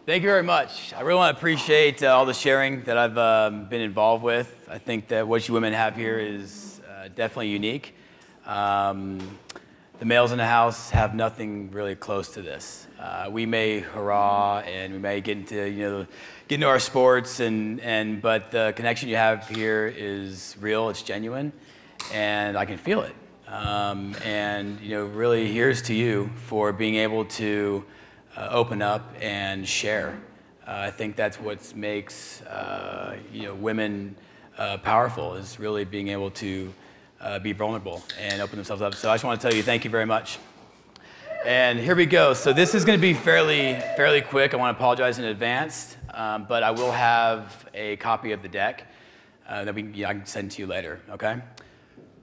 Thank you very much. I really want to appreciate all the sharing that I've been involved with. I think that what you women have here is definitely unique. The males in the house have nothing really close to this. We may hurrah and we may get into get into our sports, but the connection you have here is real. It's genuine, and I can feel it. Really, here's to you for being able to open up and share. I think that's what makes women powerful, is really being able to be vulnerable and open themselves up. So I just want to tell you thank you very much. And here we go. So this is going to be fairly quick. I want to apologize in advance, but I will have a copy of the deck that I can send to you later. Okay.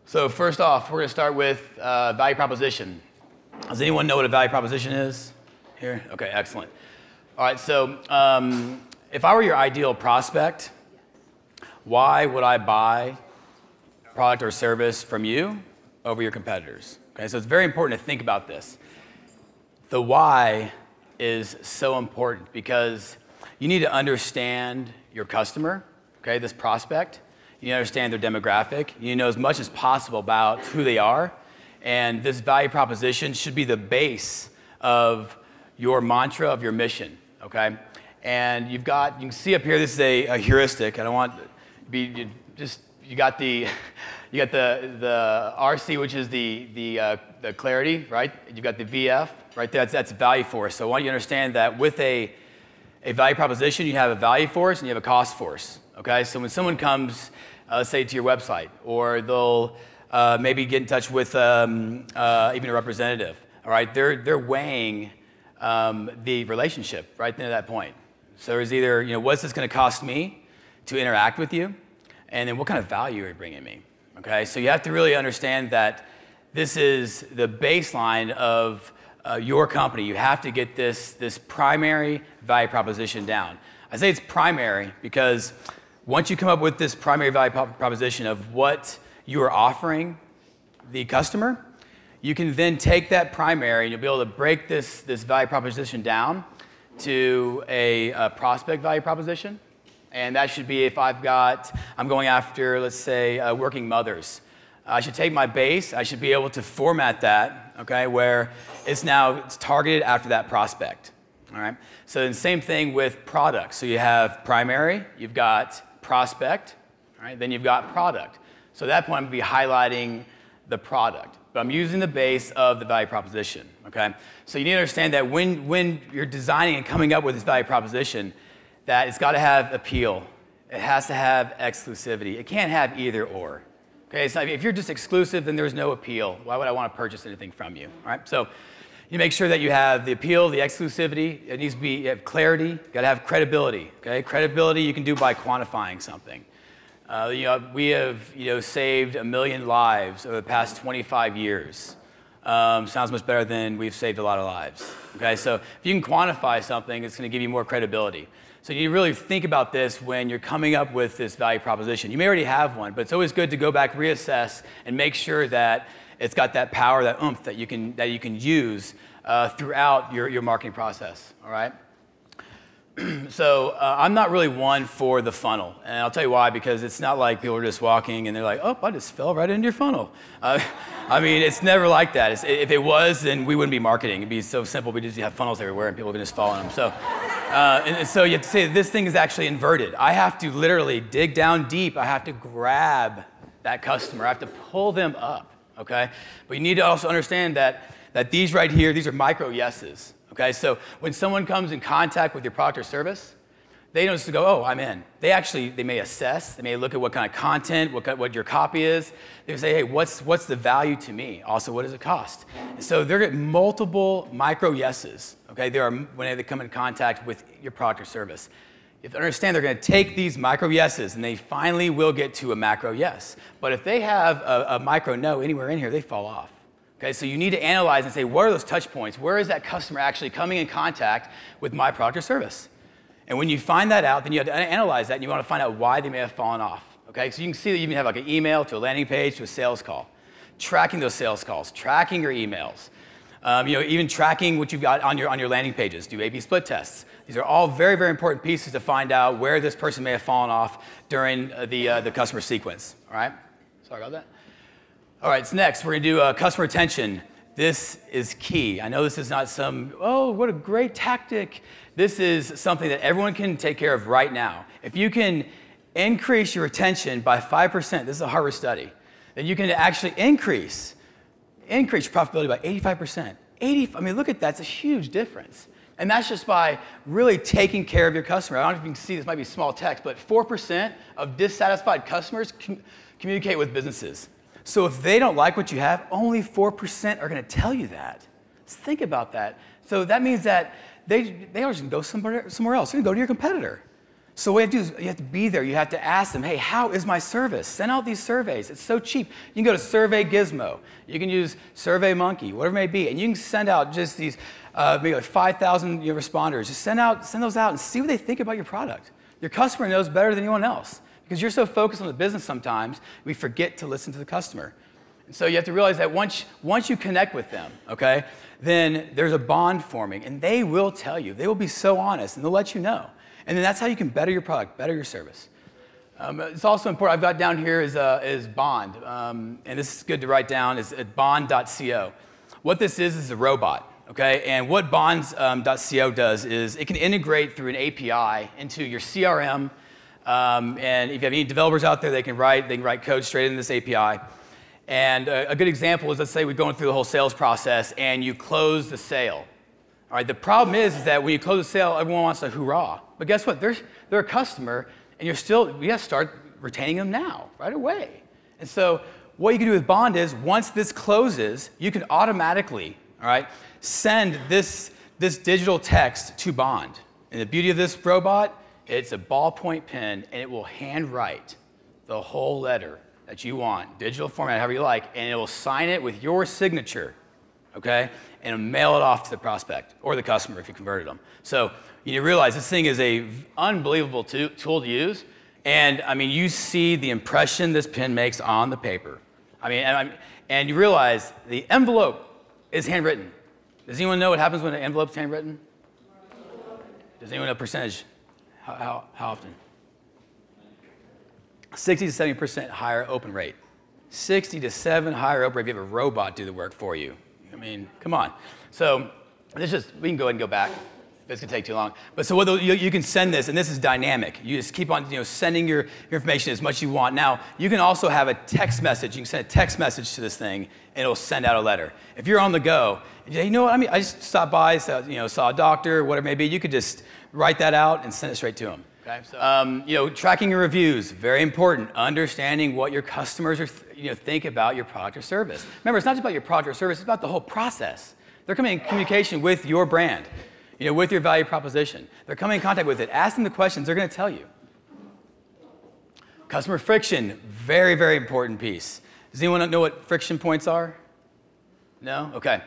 So first off, we're going to start with value proposition. Does anyone know what a value proposition is here? Okay, excellent. All right, so if I were your ideal prospect, why would I buy a product or service from you over your competitors? Okay, so it's very important to think about this. The why is so important because you need to understand your customer, okay, this prospect. You need to understand their demographic. You need to know as much as possible about who they are. And this value proposition should be the base of your mantra, of your mission, okay? And you can see up here, this is a heuristic. I don't want to be, you got the RC, which is the clarity, right? You've got the VF, right there, that's value force. So I want you to understand that with a value proposition, you have a value force and you have a cost force, okay? So when someone comes, let's say to your website, or they'll maybe get in touch with even a representative, all right? They're weighing the relationship right then at that point. So there's either, what's this going to cost me to interact with you, and then what kind of value are you bringing me, okay? So you have to really understand that this is the baseline of your company. You have to get this primary value proposition down. I say it's primary because once you come up with this primary value proposition of what you are offering the customer, you can then take that primary and you'll be able to break this value proposition down to a prospect value proposition. And that should be if I'm going after, let's say, working mothers. I should take my base, I should be able to format that, okay, where it's targeted after that prospect, all right? So the same thing with products. So you have primary, you've got prospect, all right, then you've got product. So at that point, I'm going to be highlighting the product, but I'm using the base of the value proposition, okay? So you need to understand that when you're designing and coming up with this value proposition, that it's got to have appeal. It has to have exclusivity. It can't have either or, okay? So if you're just exclusive, then there's no appeal. Why would I want to purchase anything from you, all right? So you make sure that you have the appeal, the exclusivity. It needs to be, you have clarity. You got to have credibility, okay? Credibility you can do by quantifying something. We have saved 1 million lives over the past 25 years. Sounds much better than we've saved a lot of lives. Okay, so if you can quantify something, it's going to give you more credibility. So you need to really think about this when you're coming up with this value proposition. You may already have one, but it's always good to go back, reassess, and make sure that it's got that power, that oomph that you can use throughout your marketing process. All right. So I'm not really one for the funnel, and I'll tell you why, because it's not like people are just walking and they're like, oh, I just fell right into your funnel. I mean, it's never like that. If it was, then we wouldn't be marketing. It'd be so simple. We just have funnels everywhere and people can just fall in them. So, and so you have to say this thing is actually inverted. I have to literally dig down deep. I have to grab that customer. I have to pull them up, okay? But you need to also understand that these right here, these are micro yeses. Okay, so when someone comes in contact with your product or service, they don't just go, oh, I'm in. They may assess, they may look at what kind of content, what your copy is. They say, hey, what's the value to me? Also, what does it cost? And so they're getting multiple micro yeses, okay? When they come in contact with your product or service. You have to understand they're going to take these micro yeses and they finally will get to a macro yes. But if they have a micro no anywhere in here, they fall off. Okay, so you need to analyze and say, what are those touch points? Where is that customer actually coming in contact with my product or service? And when you find that out, then you have to analyze that and you want to find out why they may have fallen off. Okay, so you can see that you can have like an email to a landing page to a sales call. Tracking those sales calls, tracking your emails. Even tracking what you've got on your landing pages, do A/B split tests. These are all very, very important pieces to find out where this person may have fallen off during the customer sequence. All right? Sorry about that. All right, so next we're going to do customer retention. This is key. I know this is not some, oh, what a great tactic. This is something that everyone can take care of right now. If you can increase your retention by 5%, this is a Harvard study, then you can actually increase profitability by 85%. I mean, look at that, it's a huge difference. And that's just by really taking care of your customer. I don't know if you can see, this might be small text, but 4% of dissatisfied customers communicate with businesses. So if they don't like what you have, only 4% are going to tell you that. Let's think about that. So that means that they are just going to go somewhere else. They're going to go to your competitor. So what you have to do is you have to be there. You have to ask them, hey, how is my service? Send out these surveys. It's so cheap. You can go to Survey Gizmo. You can use Survey Monkey, whatever it may be, and you can send out just these maybe like 5,000 responders. Just send those out and see what they think about your product. Your customer knows better than anyone else because you're so focused on the business sometimes, we forget to listen to the customer. And so you have to realize that once you connect with them, okay, then there's a bond forming, and they will tell you. They will be so honest, and they'll let you know. And then that's how you can better your product, better your service. It's also important, I've got down here is Bond, and this is good to write down, is at bond.co. What this is a robot, okay? And what bonds.co does is it can integrate through an API into your CRM, and if you have any developers out there, they can write code straight into this API. And a good example is, let's say we're going through the whole sales process and you close the sale. All right, the problem is that when you close the sale, everyone wants a hurrah. But guess what? They're a customer, and you have to start retaining them now, right away. And so what you can do with Bond is, once this closes, you can automatically, all right, send this digital text to Bond. And the beauty of this robot, it's a ballpoint pen, and it will handwrite the whole letter that you want, digital format, however you like, and it will sign it with your signature, okay? And mail it off to the prospect or the customer if you converted them. So you realize this thing is an unbelievable tool to use. And I mean, you see the impression this pen makes on the paper. And you realize the envelope is handwritten. Does anyone know what happens when an envelope is handwritten? Does anyone know percentage? How often? 60 to 70% higher open rate. 60 to 7 higher open rate if you have a robot do the work for you. I mean, come on. So we can go ahead and go back. It's going to take too long. But so you can send this, and this is dynamic. You just keep on sending your information as much as you want. Now, you can also have a text message. You can send a text message to this thing, and it'll send out a letter. If you're on the go, and you know what, I just stopped by, saw a doctor, whatever it may be, you could just write that out and send it straight to them. Okay, so, tracking your reviews, very important. Understanding what your customers are, think about your product or service. Remember, it's not just about your product or service, it's about the whole process. They're coming in communication with your brand, with your value proposition. They're coming in contact with it. Ask them the questions, they're going to tell you. Customer friction, very, very important piece. Does anyone know what friction points are? No? Okay.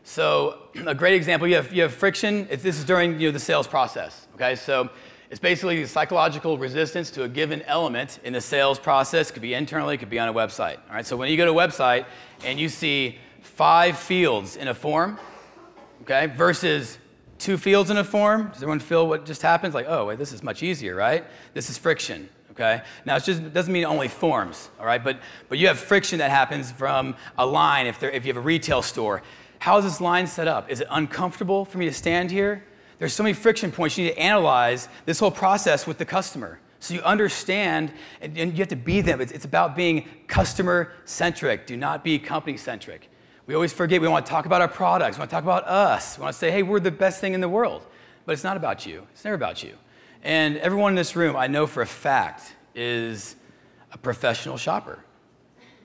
So a great example, you have friction. This is during the sales process. Okay, so it's basically the psychological resistance to a given element in the sales process. It could be internally, it could be on a website. All right, so when you go to a website and you see 5 fields in a form, okay, versus 2 fields in a form, does everyone feel what just happens? Like, oh, wait, this is much easier, right? This is friction, okay? Now, it doesn't mean only forms, all right? But you have friction that happens from a line if you have a retail store. How is this line set up? Is it uncomfortable for me to stand here? There's so many friction points. You need to analyze this whole process with the customer so you understand, and you have to be them. It's about being customer-centric. Do not be company-centric. We always forget we want to talk about our products. We want to talk about us. We want to say, hey, we're the best thing in the world. But it's not about you. It's never about you. And everyone in this room, I know for a fact, is a professional shopper.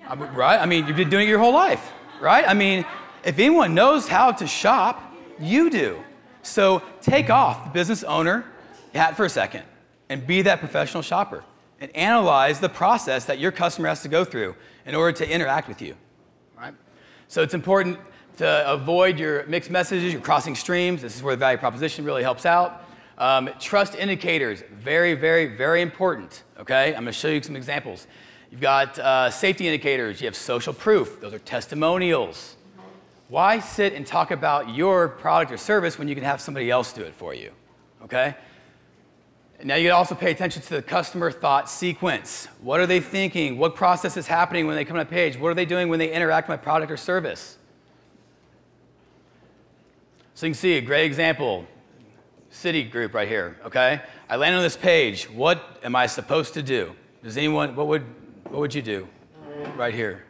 Right? I mean, you've been doing it your whole life, right? I mean, if anyone knows how to shop, you do. So take off the business owner hat for a second and be that professional shopper and analyze the process that your customer has to go through in order to interact with you. Right? So it's important to avoid your mixed messages, your crossing streams. This is where the value proposition really helps out. Trust indicators, very, very, very important. Okay? I'm going to show you some examples. You've got safety indicators. You have social proof. Those are testimonials. Why sit and talk about your product or service when you can have somebody else do it for you, okay? Now you can also pay attention to the customer thought sequence. What are they thinking? What process is happening when they come on a page? What are they doing when they interact with my product or service? So you can see a great example, Citigroup right here, okay? I land on this page. What am I supposed to do? Does anyone, what would you do right here?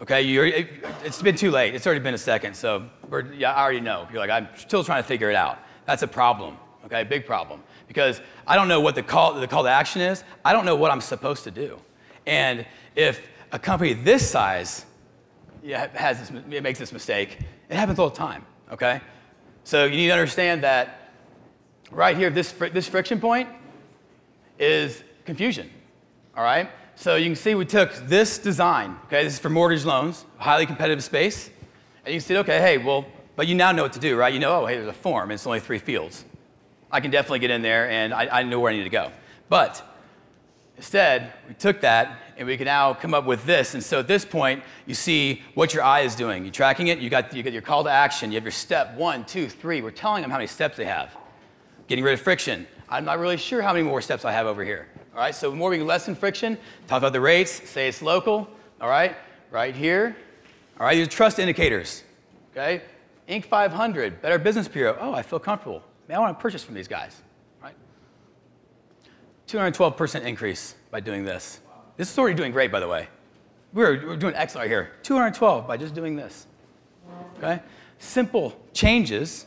Okay, it's been too late. It's already been a second, so I already know. You're like, I'm still trying to figure it out. That's a problem, okay, big problem. Because I don't know what the call to action is. I don't know what I'm supposed to do. And if a company this size makes this mistake, it happens all the time, okay? So you need to understand that right here, this friction point is confusion, all right? So you can see we took this design, okay? This is for mortgage loans, highly competitive space. And you can see, okay, hey, well, but you now know what to do, right? You know, oh, hey, there's a form, and it's only 3 fields. I can definitely get in there, and I know where I need to go. But instead, we took that, and we can now come up with this. And so at this point, you see what your eye is doing. You're tracking it. You got your call to action. You have your step 1, 2, 3. We're telling them how many steps they have. Getting rid of friction. I'm not really sure how many more steps I have over here. All right, so the more we can lessen friction, talk about the rates, say it's local, all right, right here. All right, these are trust indicators, okay? Inc. 500, Better Business Bureau. Oh, I feel comfortable. Man, I want to purchase from these guys, right? 212% increase by doing this. This is already doing great, by the way. We're doing excellent right here. 212 by just doing this, okay? Simple changes,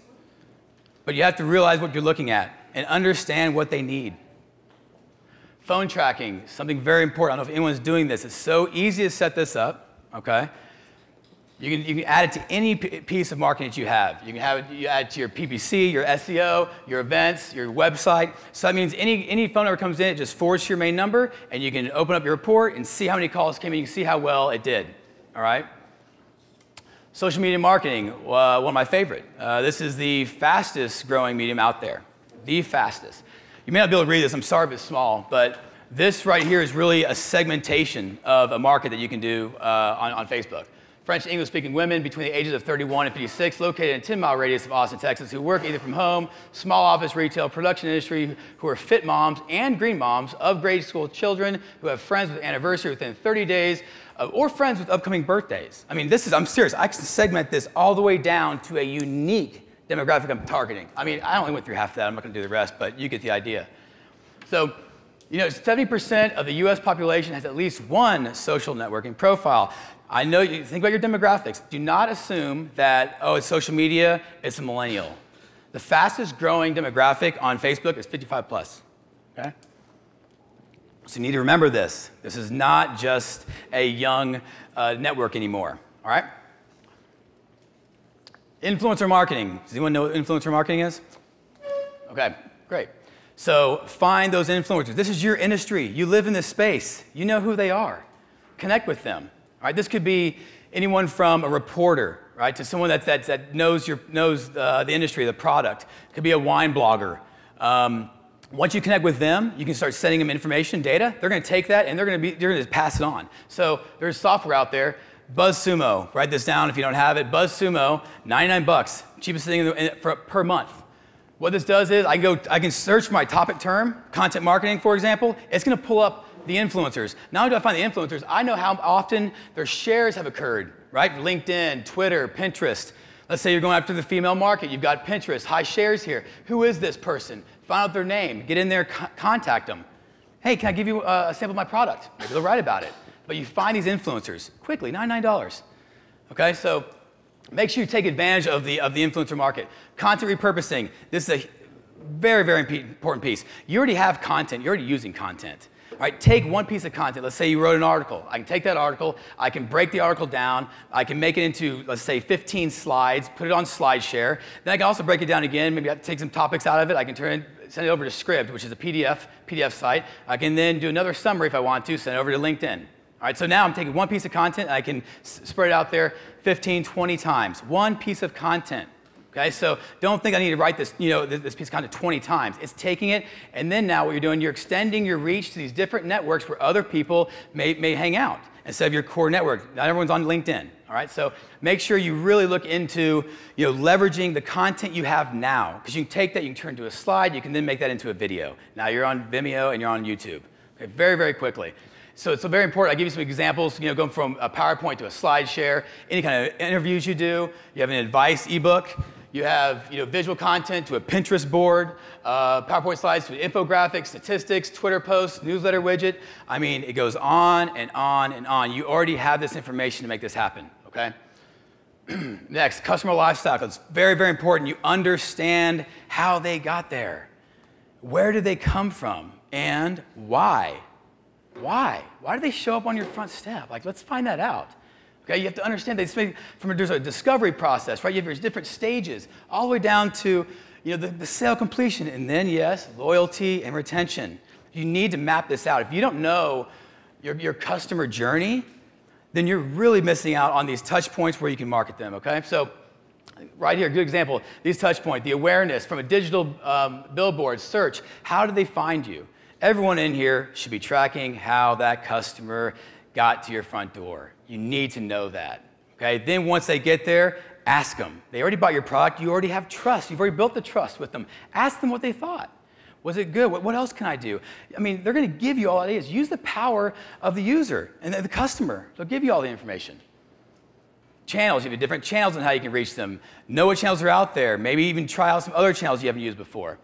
but you have to realize what you're looking at and understand what they need. Phone tracking, something very important. I don't know if anyone's doing this. It's so easy to set this up, okay? You can add it to any piece of marketing that you have. You can add it to your PPC, your SEO, your events, your website. So that means any phone number comes in, it just forwards to your main number, and you can open up your report and see how many calls came in. You can see how well it did, all right? Social media marketing, one of my favorite. This is the fastest growing medium out there, the fastest. You may not be able to read this, I'm sorry if it's small, but this right here is really a segmentation of a market that you can do on Facebook. French English speaking women between the ages of 31 and 56 located in a 10-mile radius of Austin, Texas, who work either from home, small office, retail, production industry, who are fit moms and green moms of grade school children, who have friends with anniversary within 30 days, or friends with upcoming birthdays. I mean, I'm serious. I can segment this all the way down to a unique demographic I'm targeting. I mean, I only went through half of that. I'm not going to do the rest, but you get the idea. So, you know, 70% of the US population has at least one social networking profile. I know you think about your demographics. Do not assume that, oh, it's social media, it's a millennial. The fastest growing demographic on Facebook is 55 plus, okay? So you need to remember this. This is not just a young network anymore, all right? Influencer marketing. Does anyone know what influencer marketing is? Okay, great. So find those influencers. This is your industry. You live in this space. You know who they are. Connect with them. All right, this could be anyone from a reporter, right, to someone that knows the industry, the product. It could be a wine blogger. Once you connect with them, you can start sending them information, data. They're going to take that and they're going to pass it on. So there's software out there. BuzzSumo, write this down if you don't have it. BuzzSumo, 99 bucks, cheapest thing per month. What this does is I can search for my topic term, content marketing, for example. It's going to pull up the influencers. Not only do I find the influencers, I know how often their shares have occurred, right? LinkedIn, Twitter, Pinterest. Let's say you're going after the female market. You've got Pinterest, high shares here. Who is this person? Find out their name. Get in there, contact them. Hey, can I give you a sample of my product? Maybe they'll write about it. But you find these influencers quickly, $99. Okay, so make sure you take advantage of the influencer market. Content repurposing. This is a very, very important piece. You already have content. You're already using content. All right, take one piece of content. Let's say you wrote an article. I can take that article. I can break the article down. I can make it into, let's say, 15 slides, put it on SlideShare. Then I can also break it down again. Maybe I take some topics out of it. I can send it over to Script, which is a PDF site. I can then do another summary if I want to, send it over to LinkedIn. All right, so now I'm taking one piece of content, and I can spread it out there 15, 20 times. One piece of content. Okay, so don't think I need to write this, this piece of content 20 times. It's taking it, and then now what you're doing, you're extending your reach to these different networks where other people may hang out. instead of your core network. Not everyone's on LinkedIn, all right? So make sure you really look into leveraging the content you have now, because you can take that, you can turn into a slide, you can then make that into a video. Now you're on Vimeo and you're on YouTube, okay, very, very quickly. So it's very important. I'll give you some examples, going from a PowerPoint to a slide share, any kind of interviews you do. You have an advice ebook. You have visual content to a Pinterest board, PowerPoint slides to infographics, statistics, Twitter posts, newsletter widget. I mean, it goes on and on and on. You already have this information to make this happen, okay? Next, customer lifecycle. It's very, very important. You understand how they got there. Where did they come from and why? Why? Why do they show up on your front step? Like, let's find that out. Okay, you have to understand there's a discovery process, right? You have your different stages, all the way down to the sale completion, and then yes, loyalty and retention. You need to map this out. If you don't know your customer journey, then you're really missing out on these touch points where you can market them. Okay, so right here, good example. These touch points, the awareness from a digital billboard search. How do they find you? Everyone in here should be tracking how that customer got to your front door. You need to know that, okay? Then once they get there, ask them. They already bought your product. You already have trust. You've already built the trust with them. Ask them what they thought. Was it good? What else can I do? I mean, they're going to give you all ideas. Use the power of the user and the customer. They'll give you all the information. Channels. You have different channels on how you can reach them. Know what channels are out there. Maybe even try out some other channels you haven't used before.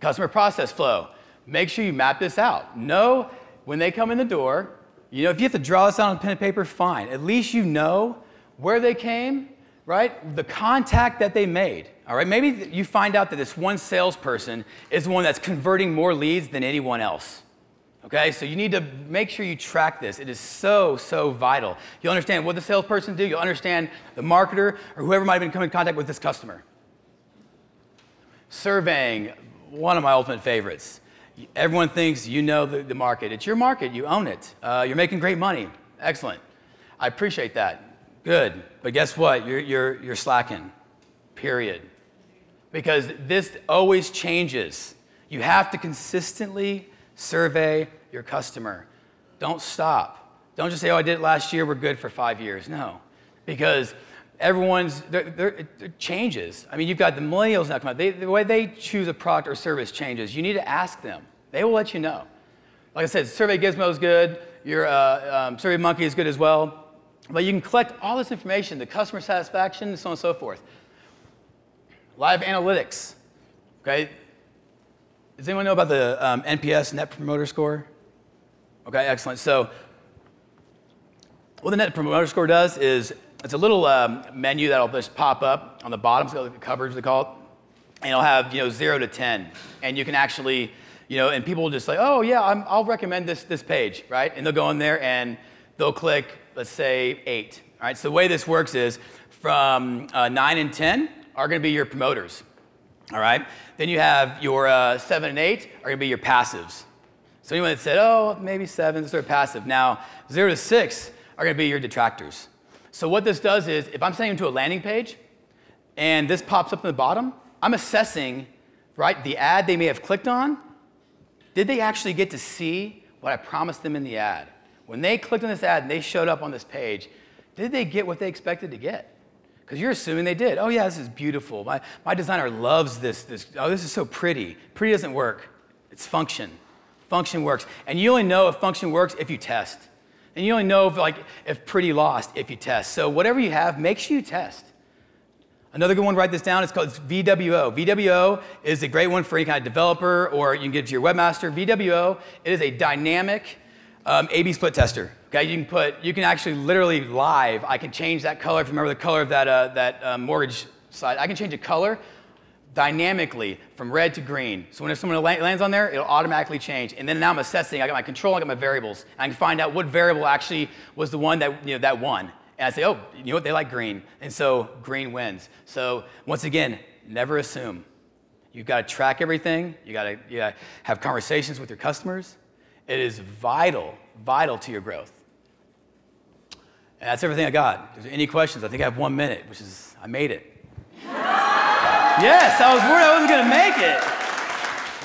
Customer process flow. Make sure you map this out. Know when they come in the door, if you have to draw this out on pen and paper, fine. At least you know where they came, right? The contact that they made, all right? Maybe you find out that this one salesperson is the one that's converting more leads than anyone else, okay? So you need to make sure you track this. It is so, so vital. You'll understand what the salesperson do. You'll understand the marketer or whoever might have been coming in contact with this customer. Surveying, one of my ultimate favorites. Everyone thinks you know the market. It's your market. You own it. You're making great money. Excellent. I appreciate that. Good. But guess what? You're slacking. Period. Because this always changes. You have to consistently survey your customer. Don't stop. Don't just say, oh, I did it last year. We're good for 5 years. No. Because it changes. I mean, you've got the millennials now come out. The way they choose a product or service changes. You need to ask them. They will let you know. Like I said, Survey Gizmo is good. Your Survey Monkey is good as well. But you can collect all this information, the customer satisfaction, so on and so forth. Live analytics. Okay. Does anyone know about the NPS, Net Promoter Score? Okay, excellent. So what the Net Promoter Score does is it's a little menu that'll just pop up on the bottom, so the coverage they call it, and it'll have 0 to 10, and you can actually and people will just say, oh yeah, I'll recommend this page, right? And they'll go in there and they'll click, let's say 8. All right. So the way this works is from 9 and 10 are going to be your promoters. All right. Then you have your 7 and 8 are going to be your passives. So anyone that said, oh, maybe 7, they're passive. Now 0 to 6 are going to be your detractors. So what this does is, if I'm sending them to a landing page, and this pops up in the bottom, I'm assessing, right, the ad they may have clicked on. Did they actually get to see what I promised them in the ad? When they clicked on this ad and they showed up on this page, did they get what they expected to get? Because you're assuming they did. Oh yeah, this is beautiful. My designer loves this. Oh, this is so pretty. Pretty doesn't work. It's function. Function works. And you only know if function works if you test. And you only know if pretty lost if you test. So whatever you have, make sure you test. Another good one, write this down, it's called VWO. VWO is a great one for any kind of developer, or you can give it to your webmaster. VWO, it is a dynamic A/B split tester. Okay, you can actually literally live, I can change that color. If you remember the color of that mortgage slide, I can change a color dynamically from red to green. So when someone lands on there, it'll automatically change. And then now I'm assessing, I got my control, I got my variables. And I can find out what variable actually was the one that won. And I say, oh, you know what, they like green. And so green wins. So once again, never assume. You've got to track everything. You got to have conversations with your customers. It is vital to your growth. And that's everything I got. If there's any questions, I think I have 1 minute, which is, I made it. Yes, I was worried I wasn't going to make it.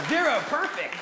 0, perfect.